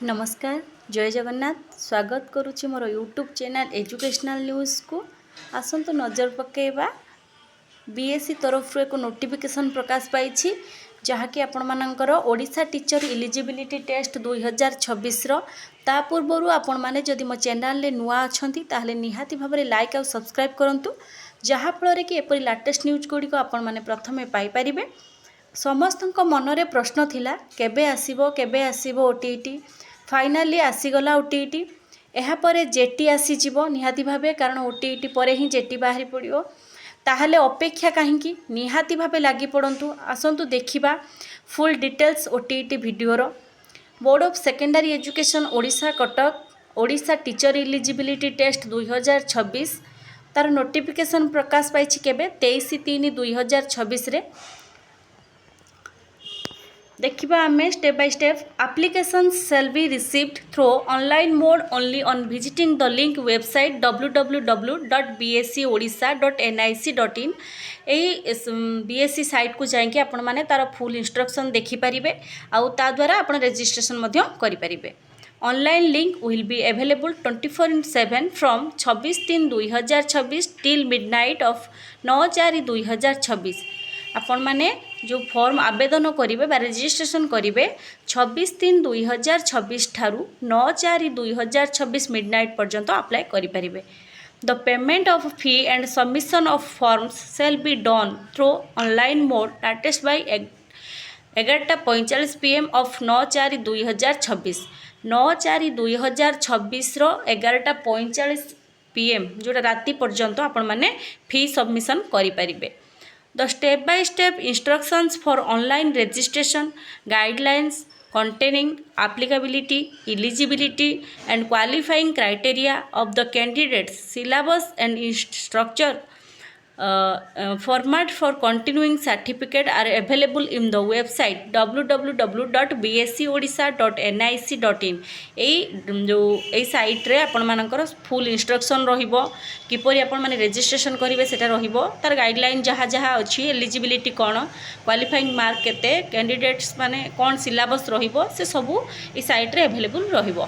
नमस्कार जय जगन्नाथ स्वागत करुच्ची मोर यूट्यूब चैनल एजुकेशनल न्यूज़ को आसंतु नजर पकेबा बीएससी तरफ एक नोटिफिकेशन प्रकाश पाई जहाँकि आपण मानकर ओडिशा टीचर इलिजिबिलिटी टेस्ट 2026 ता पूर्व आपण माने जदि मो चैनल ले नुआ अछंती ताहले निहाती भाबरे लाइक और सब्सक्राइब करंतु जहाँ फल कि एपरी लेटेस्ट न्यूज गुड़िक आपण माने प्रथमे पाई परिबे। समस्तक मनरे प्रश्न थिला केबे आसीबो ओटीटी फाइनाली आसीगला ओटीटी यापर जेटी आसीजिवो निहाती भाबे कारण ओटीटी परे ही जेटी बाहरी पड़ियो ताहले अपेक्षा कहीं निहाती भाबे लगी पड़तु आसतु देखा फुल डिटेल्स ओटीटी वीडियोर। Board of secondary education Odisha Cuttack Odisha teacher eligibility test 2026 तार नोटिफिकेशन प्रकाश पाई केबे 23/3/2026 रे। देखिबा आमे step by step application shall be received through online mode only on visiting the link website www.bscodisha.nic.in BSc site को जाइए आपण माने तार फुल इंस्ट्रक्शन देखिपारे आउ ता द्वारा आपण रजिस्ट्रेशन मध्य करिपारिबे। Online link will be available 24/7 from 26/3/2026 till midnight of 9/4/2026। आपण माने जो फॉर्म आवेदन करेंगे बा रजिस्ट्रेशन करेंगे 26/3/2026 ठारू 9/4/2026 मिडनाइट पर्यंत अप्लाई करेंगे। The payment of fee and submission of forms shall be done through online mode latest by 11:45 PM of 9/4/2026 9/4/2026 11:45 PM जोटा राति पर्यंत आपण माने फी सबमिशन करेंगे। The step-by-step instructions for online registration, guidelines containing applicability, eligibility and qualifying criteria of the candidates, syllabus and structure format for continuing certificate are available in the website www.bscodisha.nic.in। जो site रे आपण मानकर full instruction रहिबो किपरि आपण माने registration करिवे सेटा रहिबो तार गाइडलाइन जहाँ जहाँ अच्छी एलिजिबिलिटी कौन क्वालिफाइंग मार्क केते कैंडिडेट्स माने कौन सिलेबस रहिबो से सबू ई साइट रे अवेलेबल रहिबो।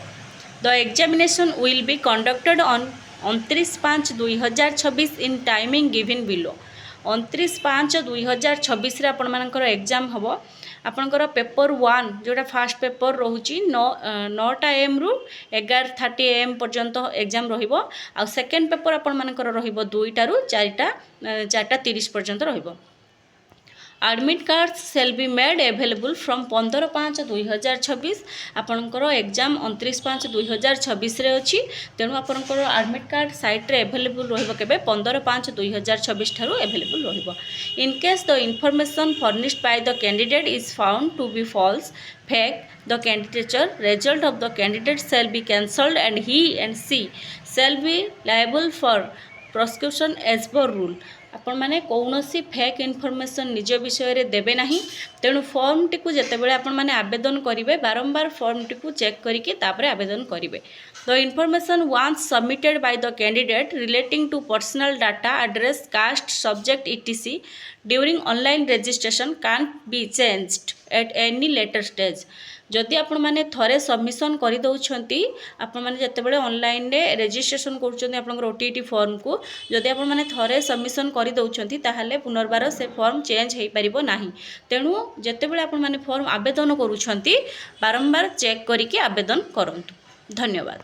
The examination will be conducted on 29/5/2026 in timing given below. 29/5/2026 रे आपण मानकर एग्जाम हबो। आपणकर पेपर 1 जोटा फास्ट पेपर रोची 9टा AM रु 11:30 AM पर्यंत एग्जाम रहिबो आ सेकेंड पेपर आपण मानकर रहिबो 2टा रु 4:30 पर्यंत रहिबो। Admit card shall be made available from 15/5/2026। आपणकर एग्जाम 29/5/2026 रे अछि तेणु आपणकर एडमिट कार्ड साइट रे अवेलेबल रहिबो केबे 15/5/2026 ठारू अवेलेबल रहिबो। In case the information furnished by the candidate is found to be false fake the candidature result of the candidate shall be cancelled and he and she shall be liable for prosecution as per rule. आपण माने कौनसी fake information निज विषय रे देबे नाही तेणु form T को जते बेले आपण माने आवेदन करिवे बारंबार फॉर्म टी को चेक करिके तापरे आवेदन करिवे। The information once submitted by the candidate relating to personal data address caste subject etc during online registration can be changed at any later stage. जदि आपण माने थरे सबमिशन करि दउछंती आपण माने जते बेले ऑनलाइन रे रजिस्ट्रेशन करूछंती आपनकर ओटीटी फॉर्म को जदि आपण माने थरे सबमिशन करि दउछंती ताहाले पुनर्बार से फॉर्म चेंज हेई परिबो नाही तेणु जते बेले आपण माने फॉर्म आवेदन करूछंती बारंबार चेक करिके आवेदन करंतु। धन्यवाद।